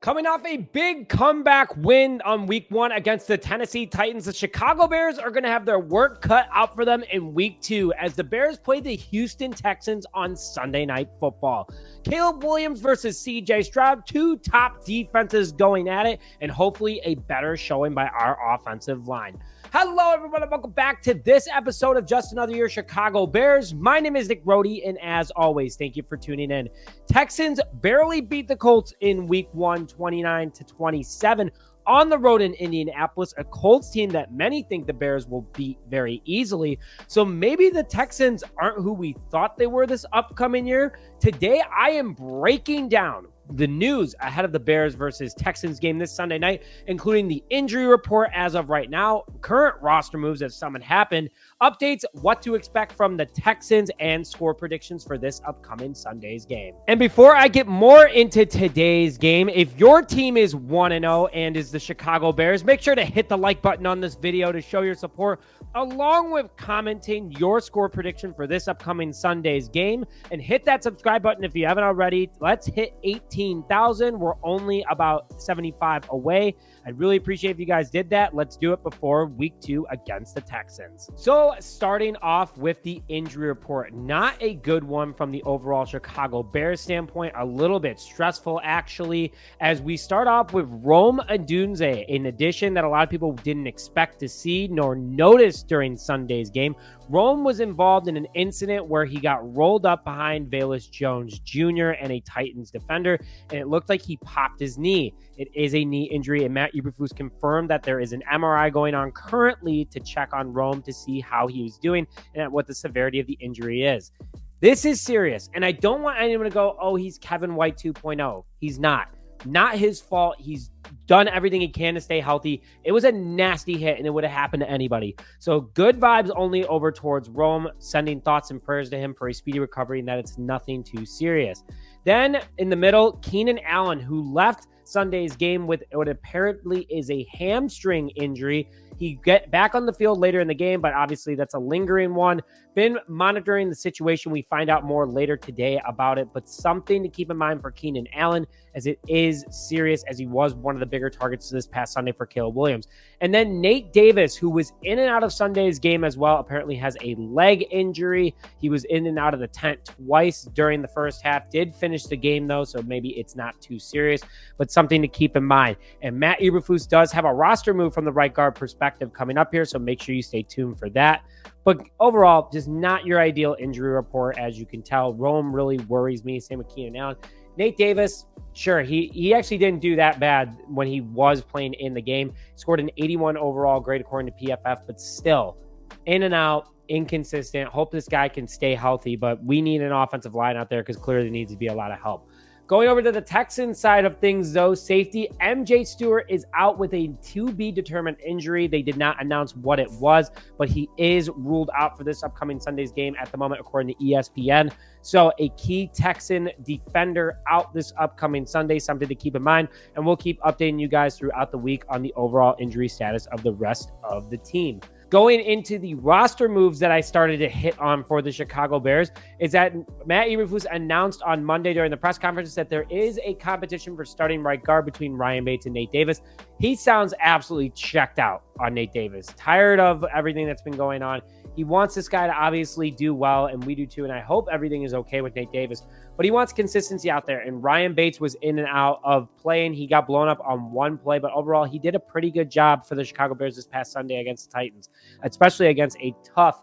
Coming off a big comeback win on week 1 against the Tennessee Titans, the Chicago Bears are going to have their work cut out for them in week 2 as the Bears play the Houston Texans on Sunday Night Football. Caleb Williams versus CJ Stroud, two top defenses going at it, and hopefully a better showing by our offensive line. Hello, everyone, and welcome back to this episode of Just Another Year Chicago Bears. My name is Nick Brody, and as always, thank you for tuning in. Texans barely beat the Colts in week 1, 29-27 on the road in Indianapolis, a Colts team that many think the Bears will beat very easily. So maybe the Texans aren't who we thought they were this upcoming year. Today, I am breaking down the news ahead of the Bears versus Texans game this Sunday night, including the injury report as of right now, current roster moves if some had happened, updates, what to expect from the Texans, and score predictions for this upcoming Sunday's game. And before I get more into today's game, if your team is 1-0 and is the Chicago Bears, make sure to hit the like button on this video to show your support, along with commenting your score prediction for this upcoming Sunday's game, and hit that subscribe button if you haven't already. Let's hit 18,000. We're only about 75 away. I'd really appreciate if you guys did that. Let's do it before week 2 against the Texans. So starting off with the injury report, not a good one from the overall Chicago Bears standpoint, a little bit stressful actually, as we start off with Rome Odunze, an addition that a lot of people didn't expect to see nor notice during Sunday's game. Rome was involved in an incident where he got rolled up behind Levis Jones Jr. and a Titans defender, and it looked like he popped his knee. It is a knee injury, and Matt Eberflus confirmed that there is an MRI going on currently to check on Rome to see how he was doing and what the severity of the injury is. This is serious, and I don't want anyone to go, oh, he's Kevin White 2.0. He's not. Not his fault. He's done everything he can to stay healthy. It was a nasty hit, and it would have happened to anybody. So good vibes only over towards Rome, sending thoughts and prayers to him for a speedy recovery and that it's nothing too serious. Then in the middle, Keenan Allen, who left Sunday's game with what apparently is a hamstring injury. He get back on the field later in the game, but obviously that's a lingering one. Been monitoring the situation. We find out more later today about it, but something to keep in mind for Keenan Allen, as it is serious, as he was one of the bigger targets this past Sunday for Caleb Williams. And then Nate Davis, who was in and out of Sunday's game as well, apparently has a leg injury. He was in and out of the tent twice during the first half, did finish the game though, so maybe it's not too serious, but something to keep in mind. And Matt Eberflus does have a roster move from the right guard perspective coming up here, so make sure you stay tuned for that. But overall, just not your ideal injury report, as you can tell. Rome really worries me. Same with Keenan Allen. Nate Davis, sure, he actually didn't do that bad when he was playing in the game. Scored an 81 overall grade according to PFF, but still in and out, inconsistent. Hope this guy can stay healthy, but we need an offensive line out there because clearly there needs to be a lot of help. Going over to the Texans side of things, though, safety MJ Stewart is out with a to-be-determined injury. They did not announce what it was, but he is ruled out for this upcoming Sunday's game at the moment, according to ESPN. So a key Texan defender out this upcoming Sunday, something to keep in mind, and we'll keep updating you guys throughout the week on the overall injury status of the rest of the team. Going into the roster moves that I started to hit on for the Chicago Bears is that Matt Eberflus announced on Monday during the press conference that there is a competition for starting right guard between Ryan Bates and Nate Davis. He sounds absolutely checked out on Nate Davis, tired of everything that's been going on. He wants this guy to obviously do well, and we do too, and I hope everything is okay with Nate Davis. But he wants consistency out there, and Ryan Bates was in and out of playing. He got blown up on one play, but overall, he did a pretty good job for the Chicago Bears this past Sunday against the Titans, especially against a tough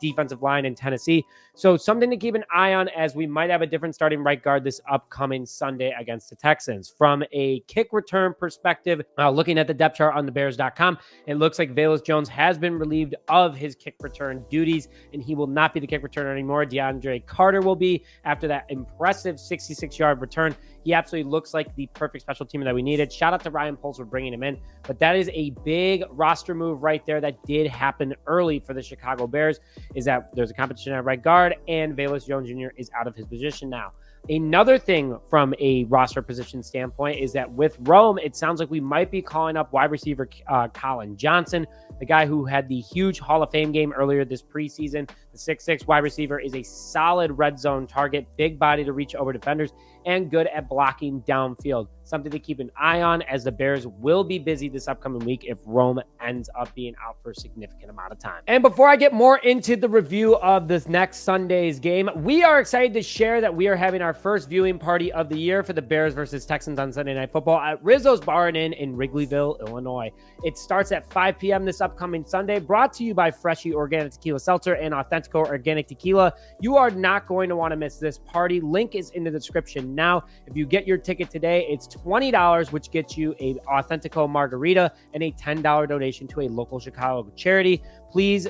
defensive line in Tennessee. So something to keep an eye on, as we might have a different starting right guard this upcoming Sunday against the Texans. From a kick return perspective, looking at the depth chart on thebears.com, it looks like Levis Jones has been relieved of his kick return duties, and he will not be the kick returner anymore. DeAndre Carter will be after that impressive 66-yard return. He absolutely looks like the perfect special teamer that we needed. Shout out to Ryan Poles for bringing him in. But that is a big roster move right there that did happen early for the Chicago Bears, is that there's a competition at right guard, and Levis Jones Jr. is out of his position now. Another thing from a roster position standpoint is that with Rome, it sounds like we might be calling up wide receiver Jaylon Johnson, the guy who had the huge Hall of Fame game earlier this preseason. The 6'6" wide receiver is a solid red zone target, big body to reach over defenders, and good at blocking downfield. Something to keep an eye on, as the Bears will be busy this upcoming week if Rome ends up being out for a significant amount of time. And before I get more into the review of this next Sunday's game, we are excited to share that we are having our first viewing party of the year for the Bears versus Texans on Sunday Night Football at Rizzo's Bar and Inn in Wrigleyville, Illinois. It starts at 5 p.m. this upcoming Sunday, brought to you by Freshie Organic Tequila Seltzer and Authentico Organic Tequila. You are not going to want to miss this party. Link is in the description now. If you get your ticket today, it's $20, which gets you a Authentico margarita and a $10 donation to a local Chicago charity. Please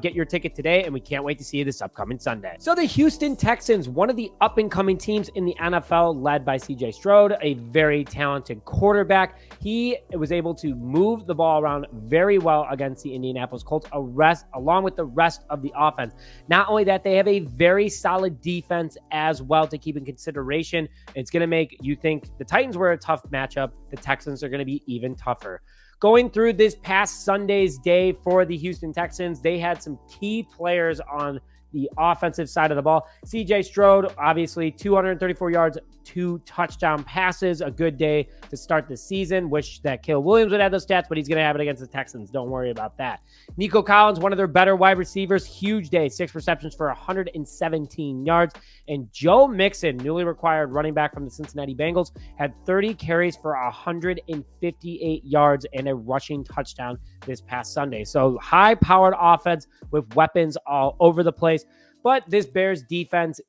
get your ticket today, and we can't wait to see you this upcoming Sunday. So the Houston Texans, one of the up-and-coming teams in the NFL, led by CJ Stroud, a very talented quarterback. He was able to move the ball around very well against the Indianapolis Colts, along with the rest of the offense. Not only that, they have a very solid defense as well to keep in consideration. It's going to make you think the Titans were a tough matchup. The Texans are going to be even tougher. Going through this past Sunday's day for the Houston Texans, they had some key players on the offensive side of the ball. CJ Stroud, obviously 234 yards, 2 touchdown passes, a good day to start the season. Wish that Caleb Williams would have those stats, but he's going to have it against the Texans. Don't worry about that. Nico Collins, one of their better wide receivers, huge day, 6 receptions for 117 yards. And Joe Mixon, newly acquired running back from the Cincinnati Bengals, had 30 carries for 158 yards and a rushing touchdown this past Sunday. So high-powered offense with weapons all over the place. But this Bears defense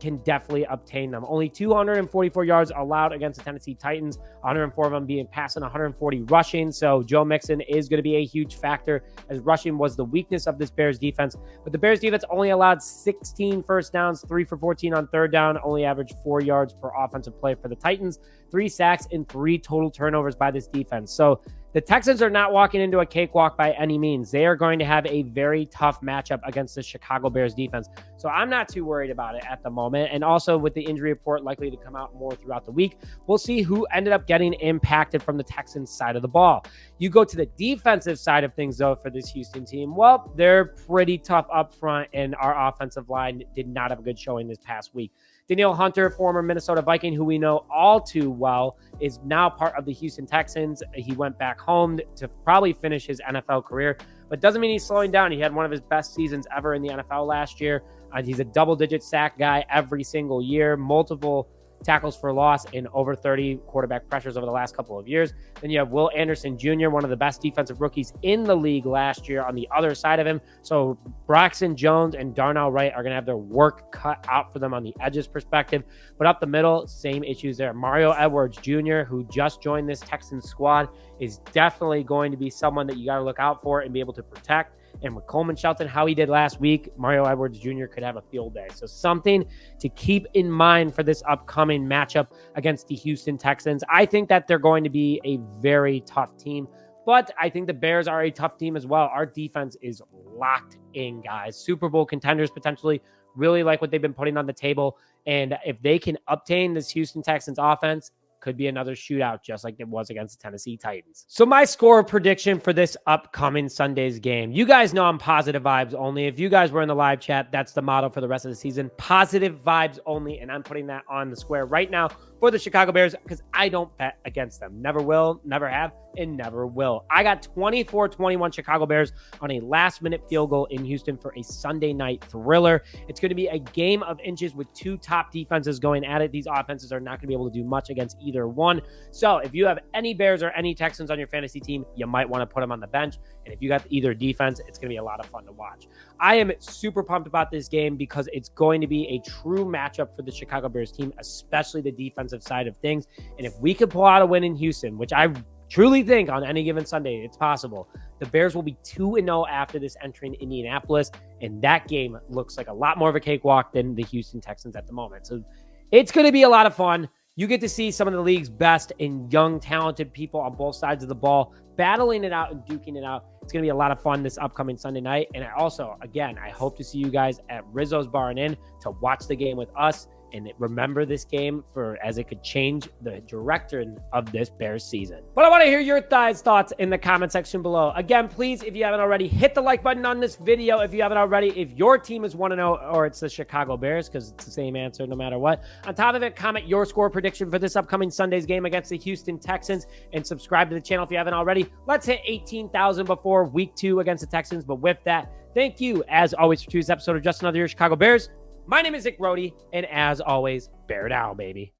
can definitely obtain them. Only 244 yards allowed against the Tennessee Titans, 104 of them being passing, 140 rushing. So Joe Mixon is going to be a huge factor, as rushing was the weakness of this Bears defense. But the Bears defense only allowed 16 first downs, 3 for 14 on third down, only averaged 4 yards per offensive play for the Titans, 3 sacks and 3 total turnovers by this defense. So the Texans are not walking into a cakewalk by any means. They are going to have a very tough matchup against the Chicago Bears defense. So I'm not too worried about it at the moment. And also with the injury report likely to come out more throughout the week, we'll see who ended up getting impacted from the Texans side of the ball. You go to the defensive side of things, though, for this Houston team. Well, they're pretty tough up front, and our offensive line did not have a good showing this past week. Danielle Hunter, former Minnesota Viking, who we know all too well, is now part of the Houston Texans. He went back home to probably finish his NFL career, but doesn't mean he's slowing down. He had one of his best seasons ever in the NFL last year. He's a double-digit sack guy every single year, multiple tackles for loss and over 30 quarterback pressures over the last couple of years. Then you have Will Anderson Jr., one of the best defensive rookies in the league last year, on the other side of him. So Braxton Jones and Darnell Wright are going to have their work cut out for them on the edges perspective. But up the middle, same issues there. Mario Edwards Jr., who just joined this Texans squad, is definitely going to be someone that you got to look out for and be able to protect. And with Coleman Shelton, how he did last week, Mario Edwards Jr. could have a field day. So something to keep in mind for this upcoming matchup against the Houston Texans. I think that they're going to be a very tough team, but I think the Bears are a tough team as well. Our defense is locked in, guys. Super Bowl contenders potentially. Really like what they've been putting on the table. And if they can obtain this Houston Texans offense, could be another shootout just like it was against the Tennessee Titans. So my score prediction for this upcoming Sunday's game. You guys know I'm positive vibes only. If you guys were in the live chat, that's the motto for the rest of the season. Positive vibes only. And I'm putting that on the square right now for the Chicago Bears because I don't bet against them. Never will, never have, and never will. I got 24-21 Chicago Bears on a last-minute field goal in Houston for a Sunday night thriller. It's going to be a game of inches with 2 top defenses going at it. These offenses are not going to be able to do much against either one. So if you have any Bears or any Texans on your fantasy team, you might want to put them on the bench. And if you got either defense, it's going to be a lot of fun to watch. I am super pumped about this game because it's going to be a true matchup for the Chicago Bears team, especially the defensive side of things. And if we can pull out a win in Houston, which I truly think on any given Sunday it's possible, the Bears will be 2-0 after this entering Indianapolis. And that game looks like a lot more of a cakewalk than the Houston Texans at the moment. So it's going to be a lot of fun. You get to see some of the league's best and young, talented people on both sides of the ball battling it out and duking it out. It's going to be a lot of fun this upcoming Sunday night. And I also, again, I hope to see you guys at Rizzo's Bar and Inn to watch the game with us. And remember this game as it could change the direction of this Bears season. But I want to hear your thoughts in the comment section below. Again, please, if you haven't already, hit the like button on this video. If you haven't already, if your team is 1-0 or it's the Chicago Bears, because it's the same answer no matter what. On top of it, comment your score prediction for this upcoming Sunday's game against the Houston Texans, and subscribe to the channel if you haven't already. Let's hit 18,000 before week 2 against the Texans. But with that, thank you, as always, for today's episode of Just Another Year Chicago Bears. My name is Nick Rohde, and as always, bear down, baby.